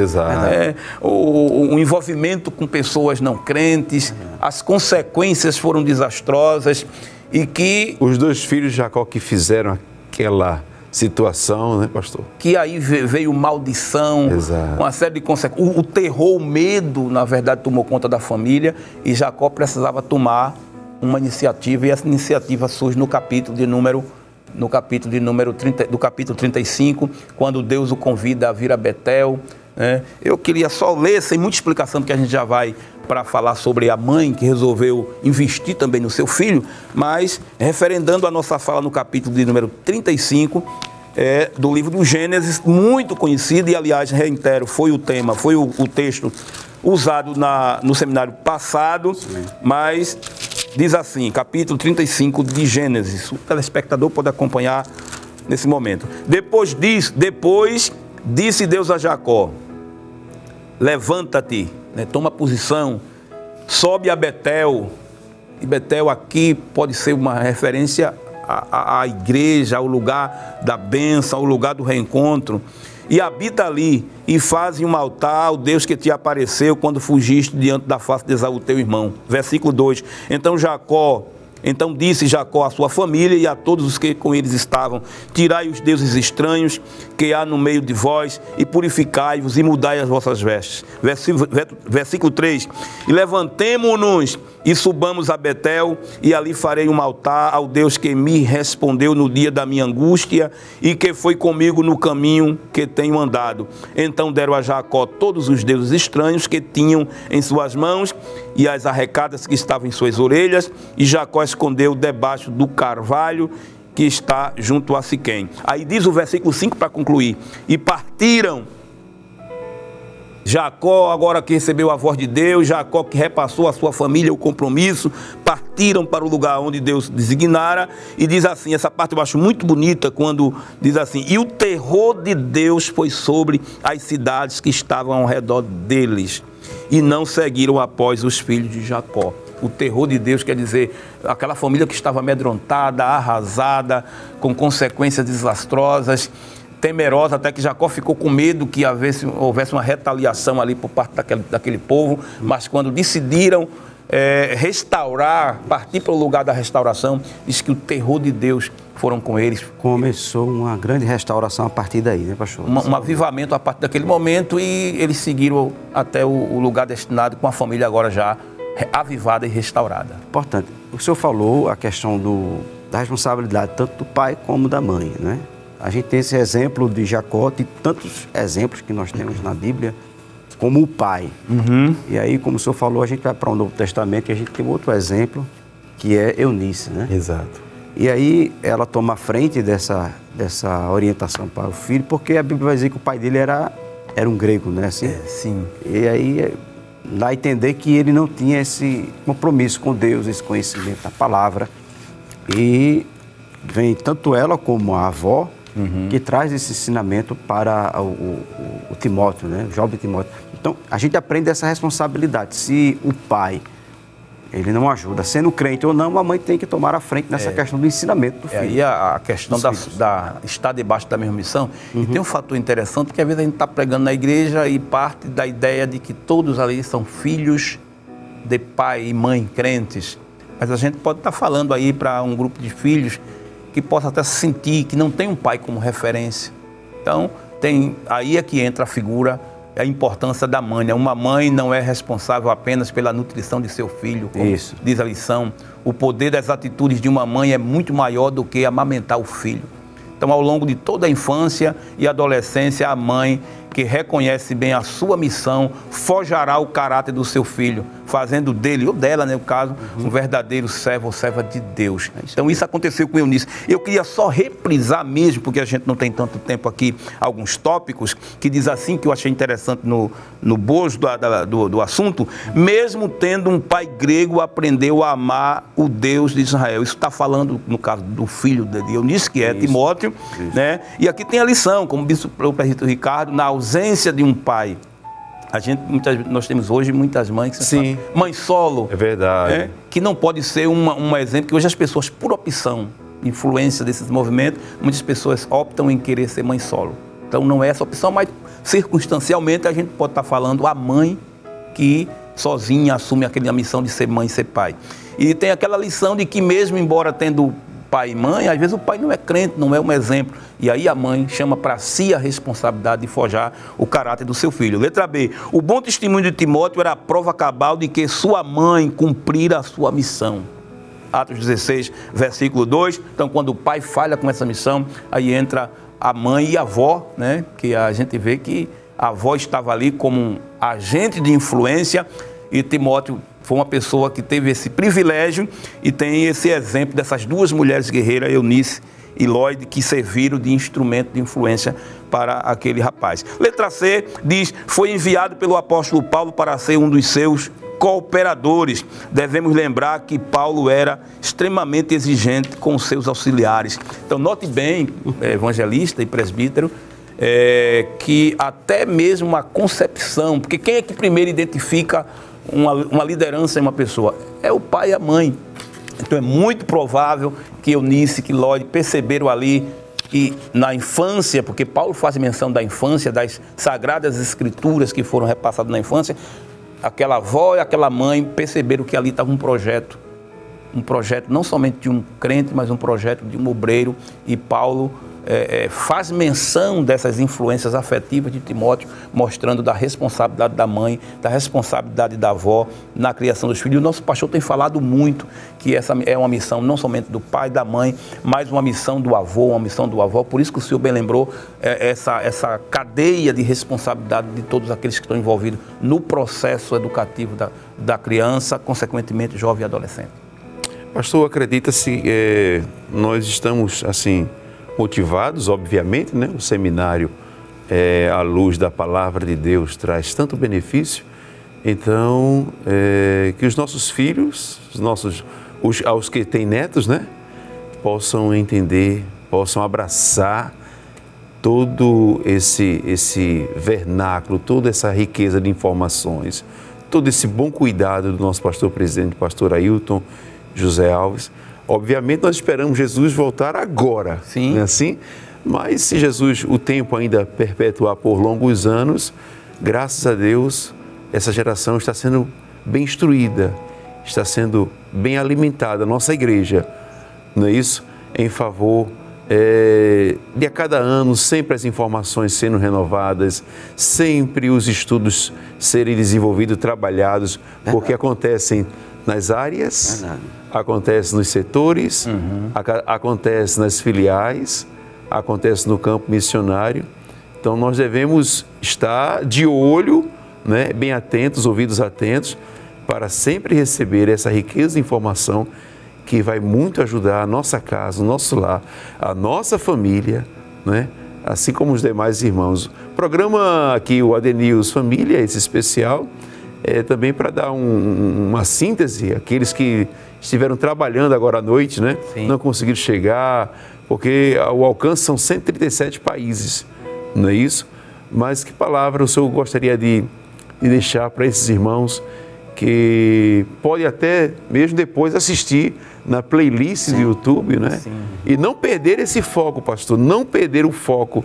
o envolvimento com pessoas não crentes, as consequências foram desastrosas e que... Os dois filhos de Jacó que fizeram aquela situação, né, pastor? Que aí veio maldição, uma série de consequências. O terror, o medo, na verdade, tomou conta da família e Jacó precisava tomar uma iniciativa, e essa iniciativa surge no capítulo de número 35, quando Deus o convida a vir a Betel, né? Eu queria só ler, sem muita explicação, porque a gente já vai para falar sobre a mãe que resolveu investir também no seu filho, mas referendando a nossa fala no capítulo de número 35, do livro do Gênesis, muito conhecido, e aliás, reitero, foi o tema, foi o texto usado no seminário passado, mas... Diz assim, capítulo 35 de Gênesis. O telespectador pode acompanhar nesse momento. Depois disse Deus a Jacó: levanta-te, né, toma posição, sobe a Betel. E Betel aqui pode ser uma referência à igreja, ao lugar da bênção, ao lugar do reencontro. E habita ali, e faze um altar ao Deus que te apareceu quando fugiste diante da face de Esaú, teu irmão. Versículo 2. Então disse Jacó à sua família e a todos os que com eles estavam: tirai os deuses estranhos que há no meio de vós e purificai-vos e mudai as vossas vestes. Versículo 3. E levantemo-nos e subamos a Betel, e ali farei um altar ao Deus que me respondeu no dia da minha angústia e que foi comigo no caminho que tenho andado. Então deram a Jacó todos os deuses estranhos que tinham em suas mãos e as arrecadas que estavam em suas orelhas, e Jacó escondeu debaixo do carvalho que está junto a Siquém. Aí diz o versículo 5 para concluir: e partiram. Jacó, agora que recebeu a voz de Deus, Jacó que repassou à sua família o compromisso, partiram para o lugar onde Deus designara, e diz assim, essa parte eu acho muito bonita, quando diz assim: e o terror de Deus foi sobre as cidades que estavam ao redor deles, e não seguiram após os filhos de Jacó. O terror de Deus quer dizer aquela família que estava amedrontada, arrasada, com consequências desastrosas, temerosa, até que Jacó ficou com medo que houvesse uma retaliação ali por parte daquele povo, mas quando decidiram restaurar, partir para o lugar da restauração, diz que o terror de Deus foram com eles. Começou uma grande restauração a partir daí, né, pastor? Um avivamento a partir daquele momento, e eles seguiram até o lugar destinado, com a família agora já avivada e restaurada. Importante. O senhor falou a questão da responsabilidade tanto do pai como da mãe, né? A gente tem esse exemplo de Jacó, de tantos exemplos que nós temos na Bíblia, como o pai. E aí, como o senhor falou, a gente vai para o Novo Testamento e a gente tem outro exemplo, que é Eunice, né? Exato. E aí ela toma a frente dessa orientação para o filho, porque a Bíblia vai dizer que o pai dele era um grego, né? Assim? Sim. E aí dá a entender que ele não tinha esse compromisso com Deus, esse conhecimento da palavra. E vem tanto ela como a avó, que traz esse ensinamento para o Timóteo, né? O jovem Timóteo. Então, a gente aprende essa responsabilidade. Se o pai, ele não ajuda, sendo crente ou não, a mãe tem que tomar a frente nessa questão do ensinamento do filho. Aí a questão da estar debaixo da mesma missão. E tem um fator interessante, porque às vezes a gente está pregando na igreja e parte da ideia de que todos ali são filhos de pai e mãe crentes. Mas a gente pode estar falando aí para um grupo de filhos que possa até se sentir que não tem um pai como referência. Então, aí é que entra a figura, a importância da mãe, né? Uma mãe não é responsável apenas pela nutrição de seu filho, como diz a lição. O poder das atitudes de uma mãe é muito maior do que amamentar o filho. Então, ao longo de toda a infância e adolescência, a mãe que reconhece bem a sua missão forjará o caráter do seu filho, fazendo dele, ou dela, né, no caso, um verdadeiro servo ou serva de Deus. Então, isso aconteceu com Eunice. Eu queria só reprisar mesmo, porque a gente não tem tanto tempo aqui, alguns tópicos, que diz assim, que eu achei interessante no bojo do assunto: mesmo tendo um pai grego, aprendeu a amar o Deus de Israel. Isso está falando, no caso do filho de Eunice, que é Timóteo, né? E aqui tem a lição, como disse o presbítero Ricardo, na ausência de um pai. Nós temos hoje muitas mães que são mãe solo. É verdade. Que não pode ser um exemplo, que hoje as pessoas, por opção, influência desses movimentos, muitas pessoas optam em querer ser mãe solo. Então não é essa opção, mas circunstancialmente a gente pode estar falando a mãe que sozinha assume a missão de ser mãe e ser pai. E tem aquela lição de que mesmo embora tendo pai e mãe, às vezes o pai não é crente, não é um exemplo. E aí a mãe chama para si a responsabilidade de forjar o caráter do seu filho. Letra B. O bom testemunho de Timóteo era a prova cabal de que sua mãe cumprira a sua missão. Atos 16, versículo 2. Então, quando o pai falha com essa missão, aí entra a mãe e a avó, né? Que a gente vê que a avó estava ali como um agente de influência, e Timóteo foi uma pessoa que teve esse privilégio e tem esse exemplo dessas duas mulheres guerreiras, Eunice e Lloyd, que serviram de instrumento de influência para aquele rapaz. Letra C diz: foi enviado pelo apóstolo Paulo para ser um dos seus cooperadores. Devemos lembrar que Paulo era extremamente exigente com os seus auxiliares. Então, note bem, evangelista e presbítero, que até mesmo a concepção, porque quem é que primeiro identifica uma liderança em uma pessoa? É o pai e a mãe. Então é muito provável que Eunice, que Lloyd perceberam ali que na infância, porque Paulo faz menção da infância, das sagradas escrituras que foram repassadas na infância, aquela avó e aquela mãe perceberam que ali estava um projeto não somente de um crente, mas um projeto de um obreiro, e Paulo faz menção dessas influências afetivas de Timóteo, mostrando da responsabilidade da mãe, da responsabilidade da avó na criação dos filhos. O nosso pastor tem falado muito que essa é uma missão não somente do pai e da mãe, mas uma missão do avô, uma missão do avó. Por isso que o senhor bem lembrou essa cadeia de responsabilidade de todos aqueles que estão envolvidos no processo educativo da criança, consequentemente jovem e adolescente. Pastor, acredita-se nós estamos assim motivados, obviamente, né? O seminário, à luz da palavra de Deus, traz tanto benefício. Então, que os nossos filhos, aos que têm netos, né? Possam entender, possam abraçar todo esse vernáculo, toda essa riqueza de informações, todo esse bom cuidado do nosso pastor presidente, pastor Ailton José Alves. Obviamente nós esperamos Jesus voltar agora, sim, não é assim? Mas se Jesus, o tempo ainda perpetuar por longos anos, graças a Deus, essa geração está sendo bem instruída, está sendo bem alimentada, a nossa igreja, não é isso? Em favor de a cada ano, sempre as informações sendo renovadas, sempre os estudos serem desenvolvidos, trabalhados, porque acontecem nas áreas, acontece nos setores, acontece nas filiais, acontece no campo missionário. Então nós devemos estar de olho, né, bem atentos, ouvidos atentos, para sempre receber essa riqueza de informação que vai muito ajudar a nossa casa, o nosso lar, a nossa família, né, assim como os demais irmãos. O programa aqui, o AD News Família, esse especial, é também para dar uma síntese, aqueles que estiveram trabalhando agora à noite, né, não conseguiram chegar, porque o alcance são 137 países, não é isso? Mas que palavra o senhor gostaria de deixar para esses irmãos que podem até mesmo depois assistir na playlist do YouTube, né? E não perder esse foco, pastor, não perder o foco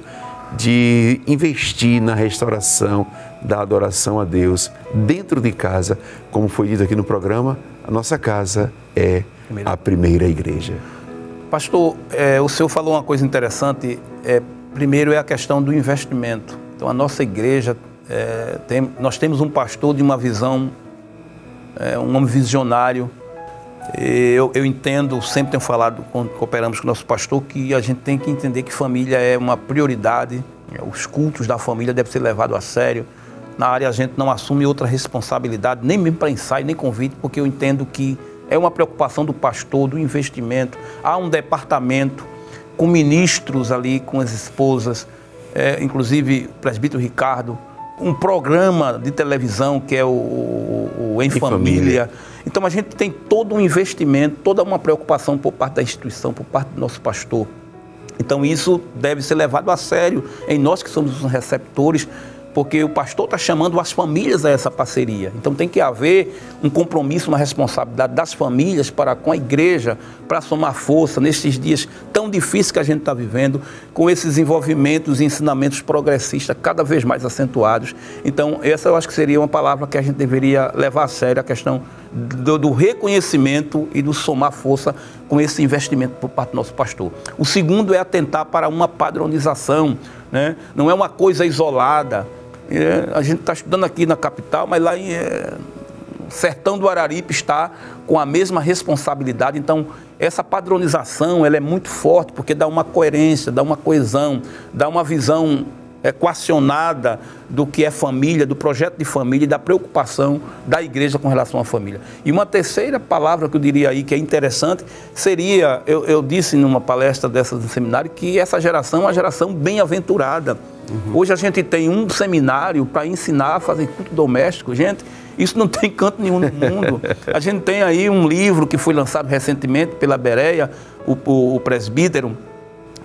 de investir na restauração da adoração a Deus dentro de casa, como foi dito aqui no programa, a nossa casa é a primeira igreja. Pastor, o senhor falou uma coisa interessante, primeiro é a questão do investimento. Então a nossa igreja, nós temos um pastor de uma visão, um homem visionário. Eu entendo, sempre tenho falado, quando cooperamos com o nosso pastor, que a gente tem que entender que família é uma prioridade, os cultos da família devem ser levados a sério. Na área a gente não assume outra responsabilidade, nem mesmo para ensaio, nem convite, porque eu entendo que é uma preocupação do pastor, do investimento. Há um departamento com ministros ali, com as esposas, inclusive o presbítero Ricardo, um programa de televisão que é o Em Família. Então a gente tem todo um investimento, toda uma preocupação por parte da instituição, por parte do nosso pastor. Então isso deve ser levado a sério em nós que somos os receptores, porque o pastor está chamando as famílias a essa parceria. Então tem que haver um compromisso, uma responsabilidade das famílias para com a igreja, para somar força nesses dias tão difíceis que a gente está vivendo, com esses envolvimentos e ensinamentos progressistas cada vez mais acentuados. Então essa eu acho que seria uma palavra que a gente deveria levar a sério, a questão do reconhecimento e do somar força com esse investimento por parte do nosso pastor. O segundo é atentar para uma padronização, né? Não é uma coisa isolada. A gente está estudando aqui na capital, mas lá em Sertão do Araripe está com a mesma responsabilidade. Então, essa padronização ela é muito forte, porque dá uma coerência, dá uma coesão, dá uma visão equacionada do que é família, do projeto de família e da preocupação da igreja com relação à família. E uma terceira palavra que eu diria aí que é interessante seria, eu disse numa palestra dessas do seminário, que essa geração é uma geração bem-aventurada. Hoje a gente tem um seminário para ensinar a fazer culto doméstico. Gente, isso não tem canto nenhum no mundo. A gente tem aí um livro que foi lançado recentemente pela Bereia, o presbítero,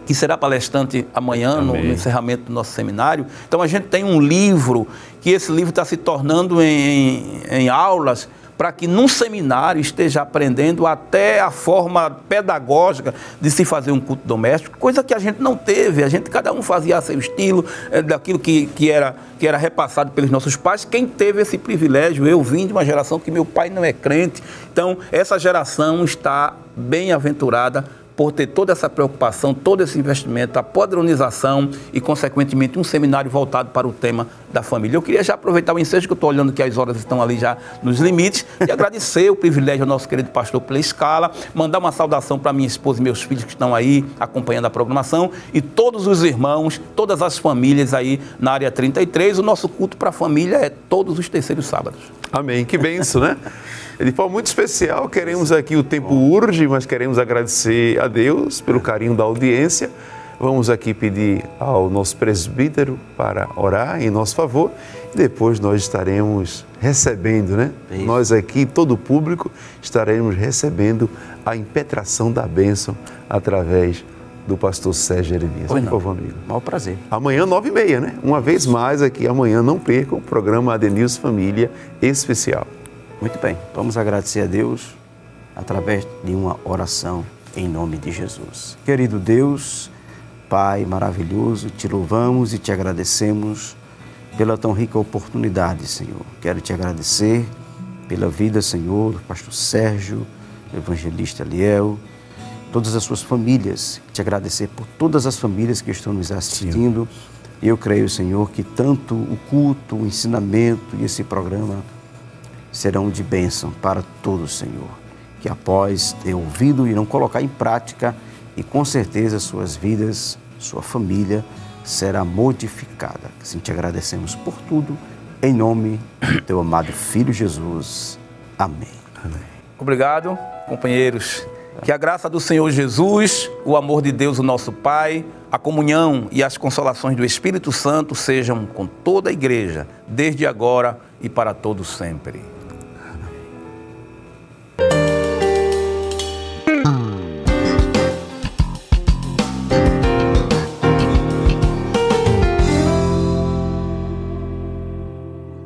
que será palestrante amanhã no encerramento do nosso seminário. Então a gente tem um livro, que esse livro está se tornando em aulas, para que num seminário esteja aprendendo até a forma pedagógica de se fazer um culto doméstico, coisa que a gente não teve. Cada um fazia a seu estilo, daquilo que era repassado pelos nossos pais. Quem teve esse privilégio, eu vim de uma geração que meu pai não é crente. Então essa geração está bem-aventurada por ter toda essa preocupação, todo esse investimento, a padronização e, consequentemente, um seminário voltado para o tema da família. Eu queria já aproveitar o ensejo, que eu estou olhando que as horas estão ali já nos limites, e agradecer o privilégio ao nosso querido pastor pela escala, mandar uma saudação para minha esposa e meus filhos que estão aí acompanhando a programação, e todos os irmãos, todas as famílias aí na área 33. O nosso culto para a família é todos os terceiros sábados. Amém, que benção, né? De forma muito especial, queremos aqui, o tempo urge, mas queremos agradecer a Deus pelo carinho da audiência. Vamos aqui pedir ao nosso presbítero para orar em nosso favor e depois nós estaremos recebendo, né? Isso. Nós aqui, todo o público, estaremos recebendo a impetração da bênção através do pastor Sérgio Jeremias. Pois Por favor, amigo. Maior prazer. Amanhã, 9h30, né? Uma vez mais aqui, amanhã não percam o programa Adenilson Família Especial. Muito bem, vamos agradecer a Deus através de uma oração em nome de Jesus. Querido Deus, Pai maravilhoso, te louvamos e te agradecemos pela tão rica oportunidade, Senhor. Quero te agradecer pela vida, Senhor, do pastor Sérgio, do evangelista Eliel, todas as suas famílias. Te agradecer por todas as famílias que estão nos assistindo. E eu creio, Senhor, que tanto o culto, o ensinamento e esse programa serão de bênção para todos, Senhor. Que após ter ouvido e não colocar em prática, e com certeza suas vidas, sua família será modificada. Assim te agradecemos por tudo, em nome do teu amado Filho Jesus. Amém. Amém. Obrigado, companheiros. Que a graça do Senhor Jesus, o amor de Deus, o nosso Pai, a comunhão e as consolações do Espírito Santo sejam com toda a igreja, desde agora e para todo sempre.